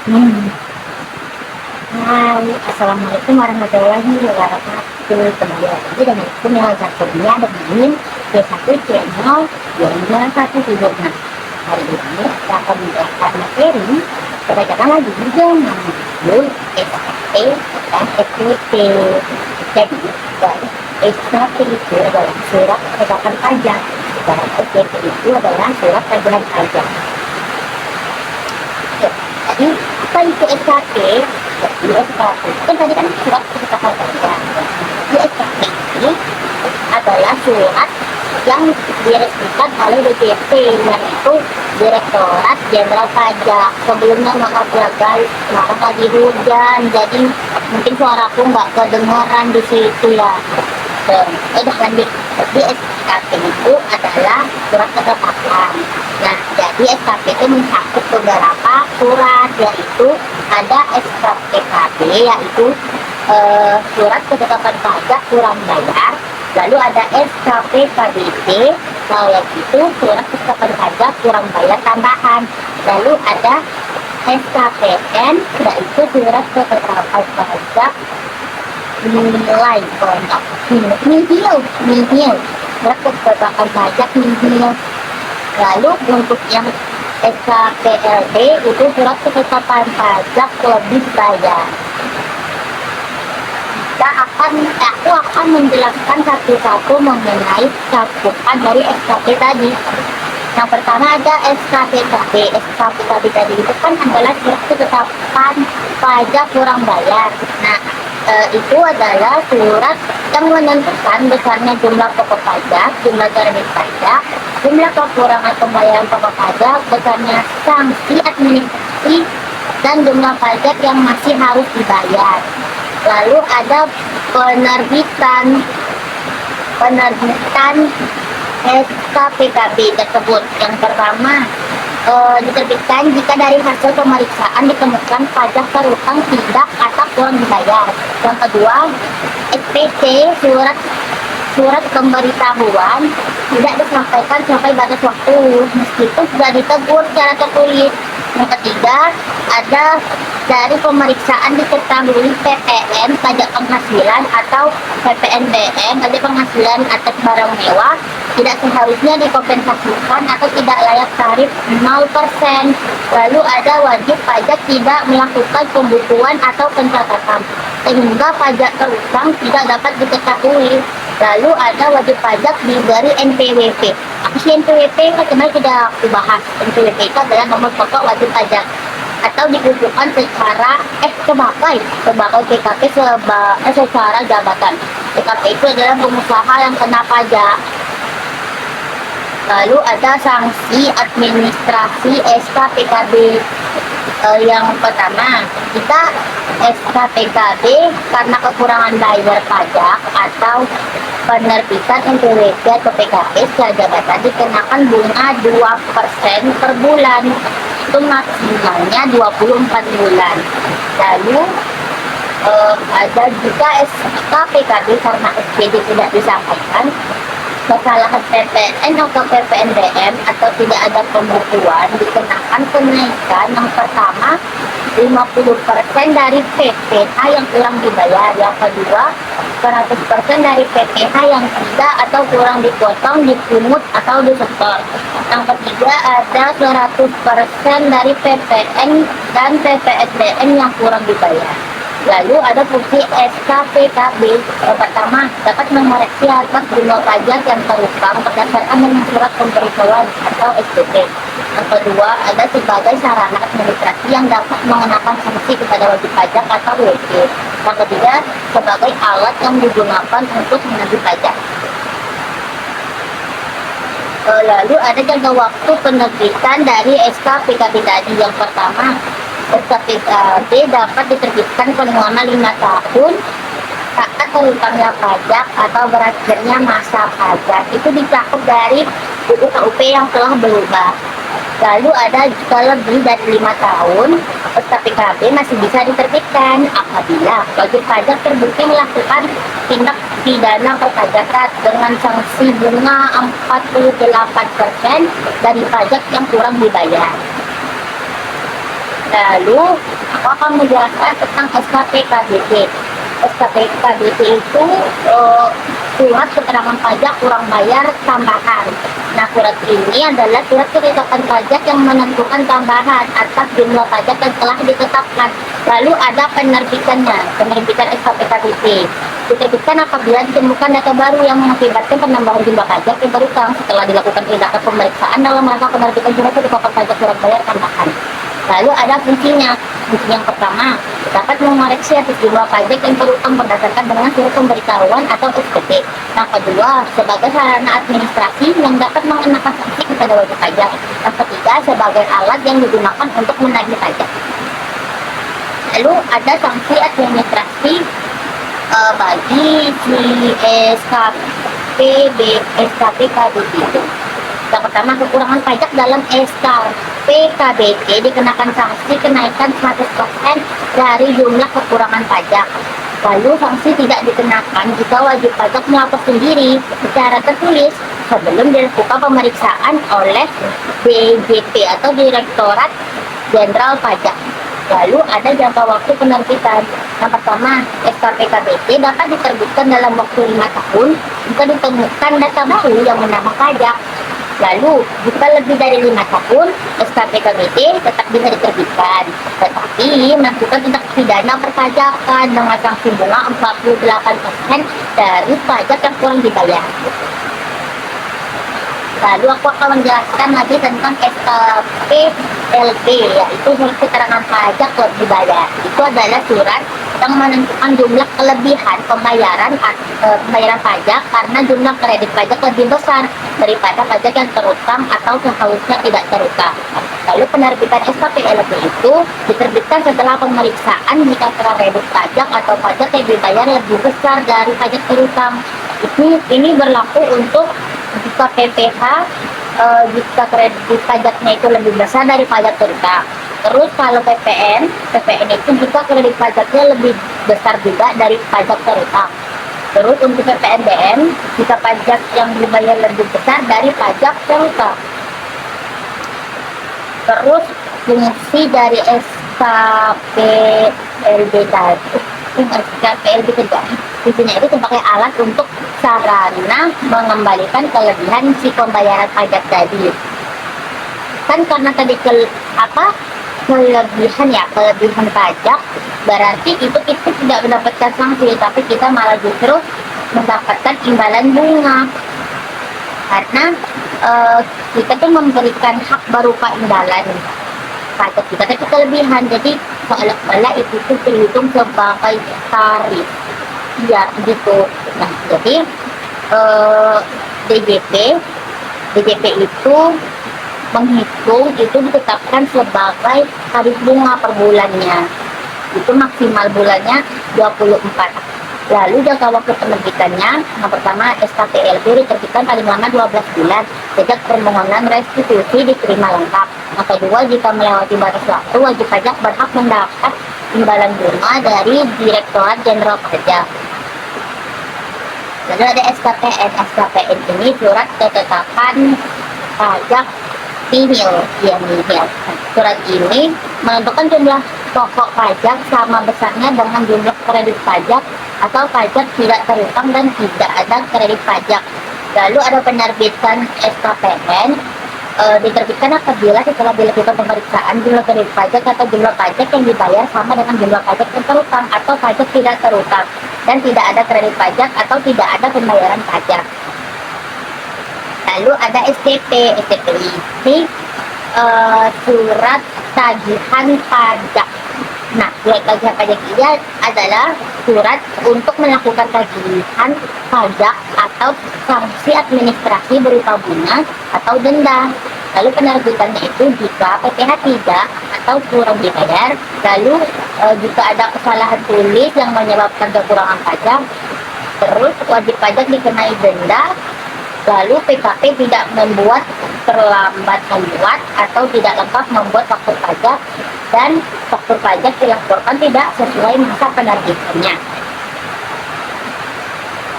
Hmm. Hai, Assalamualaikum warahmatullahi wabarakatuh. Kembali lagi dengan aku Mila Zakobia dengan C1 channel yang 2176. Hari ini kita akan membahas materi kebacakan lagi dengan modul SAP dan SPP. Jadi, SAP itu adalah surat ketetapan pajak dan SPP itu adalah surat tagihan pajak. Jadi, apa itu SKP? Di SKP kan tadi kan surat ketetapan pajak. Di SKP ini adalah surat yang diresmikan oleh DJP, yaitu Direktorat Jenderal Pajak. Sebelumnya maaf ya guys, sekarang lagi hujan, jadi mungkin suaraku nggak kedengaran di situ ya. Udah lanjut. Di SKP itu adalah surat ketetapan. Nah, jadi SKP itu mencakup beberapa surat, yaitu ada SKPKB, yaitu surat ketetapan pajak kurang bayar. Lalu ada SKPKBP, yaitu surat ketetapan pajak kurang bayar tambahan. Lalu ada SKPN, yaitu surat ketetapan pajak nilai pondok nihil surat ketetapan pajak nihil. Lalu untuk yang SKPLD itu surat ketetapan pajak lebih bayar. Aku akan menjelaskan satu-satu mengenai cakupan dari SKP tadi. Yang pertama ada SKPKB. SKPKB tadi itu kan adalah surat ketetapan pajak kurang bayar. Nah, itu adalah surat yang menentukan besarnya jumlah pokok pajak, jumlah terbit pajak, jumlah kekurangan pembayaran pokok pajak, besarnya sanksi administrasi, dan jumlah pajak yang masih harus dibayar. Lalu ada penerbitan SKPKB tersebut. Yang pertama, diterbitkan jika dari hasil pemeriksaan ditemukan pajak terutang tidak atau kurang dibayar. Yang kedua, SPC, surat pemberitahuan tidak disampaikan sampai batas waktu meskipun sudah ditegur secara tertulis. Yang ketiga, ada dari pemeriksaan diketahui PPN, pajak penghasilan, atau PPNBM, pajak penghasilan atas barang mewah, tidak seharusnya dikompensasikan atau tidak layak tarif 0%. Lalu ada wajib pajak tidak melakukan pembukuan atau pencatatan sehingga pajak terutang tidak dapat diketahui. Lalu ada wajib pajak diberi NPWP. Apa sih NPWP? Kemarin sudah aku bahas. NPWP itu adalah nomor pokok wajib pajak atau dikumpulkan secara sebagai PKP secara jabatan. PKP itu adalah pengusaha yang kena pajak. Lalu ada sanksi administrasi SKPKB. Yang pertama, kita SKPKB karena kekurangan bayar pajak atau penerbitan NPWP atau PKP secara jabatan dikenakan bunga 2% per bulan. Itu maksimalnya 24 bulan. Lalu ada juga SKPKB karena SPD tidak disampaikan, kesalahan PPN atau PPNBM atau tidak ada pembukuan dikenakan kenaikan. Yang pertama 50% dari PPh yang kurang dibayar. Yang kedua 100% dari PPh yang tidak atau kurang dipotong, dipungut atau disetor. Yang ketiga ada 100% dari PPN dan PPNBM yang kurang dibayar. Lalu ada fungsi SKPKB. Pertama, dapat mengoreksi atas jumlah pajak yang terutang berdasarkan dengan surat pemberitahuan atau SPP. Yang kedua, ada sebagai sarana administrasi yang dapat mengenakan sanksi kepada wajib pajak atau WP. Yang ketiga, sebagai alat yang digunakan untuk menagih pajak. Lalu ada jangka waktu penerbitan dari SKPKB tadi. Yang pertama, SKPKB dapat diterbitkan paling lama 5 tahun saat terutangnya pajak atau berakhirnya masa pajak. Itu dicakup dari UU KUP yang telah berubah. Lalu ada jika lebih dari 5 tahun, SKPKB masih bisa diterbitkan apabila wajib pajak terbukti melakukan tindak pidana perpajakan dengan sanksi bunga 48% dari pajak yang kurang dibayar. Lalu aku akan menjelaskan tentang SKP KBP. SKP KBP itu surat keterangan pajak kurang bayar tambahan. Nah, surat ini adalah surat ketetapan pajak yang menentukan tambahan atas jumlah pajak yang telah ditetapkan. Lalu ada penerbitannya, penerbitan SKP KBP. Diterbitkan apabila ditemukan data baru yang mengakibatkan penambahan jumlah pajak yang berutang setelah dilakukan tindakan pemeriksaan dalam rangka penerbitan surat ketetapan pajak kurang bayar tambahan. Lalu ada fungsinya. Fungsi yang pertama, dapat mengoreksi atas jumlah pajak yang berutang berdasarkan dengan surat pemberitahuan atau SPT. Yang kedua, sebagai sarana administrasi yang dapat mengenakan sanksi kepada wajib pajak. Yang ketiga, sebagai alat yang digunakan untuk menagih pajak. Lalu ada sanksi administrasi bagi si SKP KBP itu. Yang pertama, kekurangan pajak dalam SKP KBP dikenakan sanksi kenaikan 100% dari jumlah kekurangan pajak. Lalu sanksi tidak dikenakan jika wajib pajak melapor sendiri secara tertulis sebelum dilakukan pemeriksaan oleh DJP atau Direktorat Jenderal Pajak. Lalu ada jangka waktu penerbitan. Yang pertama, SKP KBP dapat diterbitkan dalam waktu 5 tahun jika ditemukan data baru yang menambah pajak. Lalu, jika lebih dari 5 tahun, SKP KBP tetap bisa diterbitkan. Tetapi, melakukan tindak pidana perpajakan dengan sanksi bunga 48% dari pajak yang kurang dibayar. Lalu aku akan menjelaskan lagi tentang SKP LP, yaitu surat keterangan pajak kurang dibayar. Itu adalah surat yang menentukan jumlah kelebihan pembayaran pajak karena jumlah kredit pajak lebih besar daripada pajak yang terutang atau seharusnya tidak terutang. Lalu penerbitan SKP LP itu diterbitkan setelah pemeriksaan jika kredit pajak atau pajak yang dibayar lebih besar dari pajak terutang. Ini berlaku untuk jika PPH, jika kredit pajaknya itu lebih besar dari pajak terutang. Terus kalau PPN itu jika kredit pajaknya lebih besar juga dari pajak terutang. Terus untuk PPNBM, jika pajak yang dibayar lebih besar dari pajak terutang. Terus fungsi dari SKPLB tadi, SKPLB tadi, fungsinya itu sebagai alat untuk sarana mengembalikan kelebihan si pembayaran pajak tadi. Kan karena tadi kelebihan pajak, berarti itu kita tidak mendapatkan sanksi, tapi kita malah justru mendapatkan imbalan bunga. Karena kita tuh memberikan hak berupa imbalan pajak kita, tapi kelebihan, jadi seolah-olah itu tuh terhitung sebagai tarif. Ya, gitu. Nah, jadi DJP itu menghitung, itu ditetapkan sebagai tarif bunga per bulannya. Itu maksimal bulannya 24. Lalu jangka waktu penerbitannya, yang pertama SKPLB diterbitkan paling lama 12 bulan sejak permohonan restitusi diterima lengkap. Yang kedua, jika melewati batas waktu, wajib pajak berhak mendapat imbalan bunga dari Direktorat Jenderal Pajak. Lalu ada SKPN. SKPN ini surat ketetapan pajak nihil. Surat ini menentukan jumlah pokok pajak sama besarnya dengan jumlah kredit pajak atau pajak tidak terutang dan tidak ada kredit pajak. Lalu ada penerbitan SKPN, diterbitkan apabila setelah dilakukan pemeriksaan jumlah kredit pajak atau jumlah pajak yang dibayar sama dengan jumlah pajak yang terutang atau pajak tidak terutang dan tidak ada kredit pajak atau tidak ada pembayaran pajak. Lalu ada STP. STP ini surat tagihan pajak. Nah, surat tagihan pajak ini adalah surat untuk melakukan tagihan pajak atau sanksi administrasi berupa bunga atau denda. Lalu penerbitannya itu jika PPh tidak atau kurang dibayar. Lalu jika ada kesalahan tulis yang menyebabkan kekurangan pajak, terus wajib pajak dikenai denda. Lalu PKP tidak membuat terlambat membuat atau tidak lengkap membuat faktur pajak, dan faktur pajak dilaporkan tidak sesuai masa penerbitannya.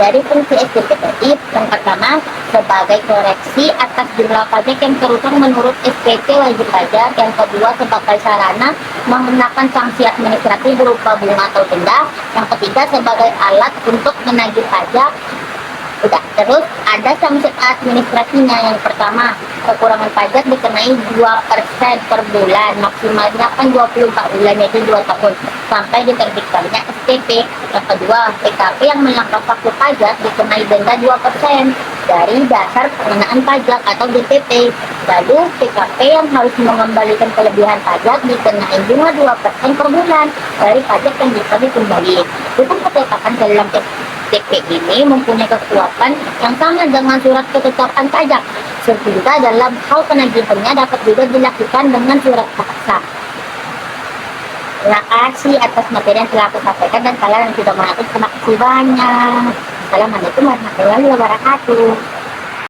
Dari fungsi SPP tadi, yang pertama, sebagai koreksi atas jumlah pajak yang terutang menurut SPP wajib pajak. Yang kedua, sebagai sarana mengenakan sanksi administratif berupa bunga atau denda. Yang ketiga, sebagai alat untuk menagih pajak. Udah, terus ada sanksi administrasinya. Yang pertama, kekurangan pajak dikenai 2% per bulan, maksimalnya kan 24 bulan, yaitu 2 tahun, sampai diterbitkannya SPP. Yang kedua, PKP yang melanggar waktu pajak dikenai denda 2% dari dasar pengenaan pajak atau DPP. Lalu PKP yang harus mengembalikan kelebihan pajak dikenai bunga 2% per bulan dari pajak yang bisa dikembali. Hukum ketetapan dalam SPP ini mempunyai kekuatan yang sama dengan surat ketetapan pajak, sehingga dalam hal penagihannya dapat juga dilakukan dengan surat paksa. Terima kasih atas materi yang telah aku sampaikan dan kalian yang sudah menonton. Terima kasih banyak. Assalamualaikum warahmatullahi wabarakatuh.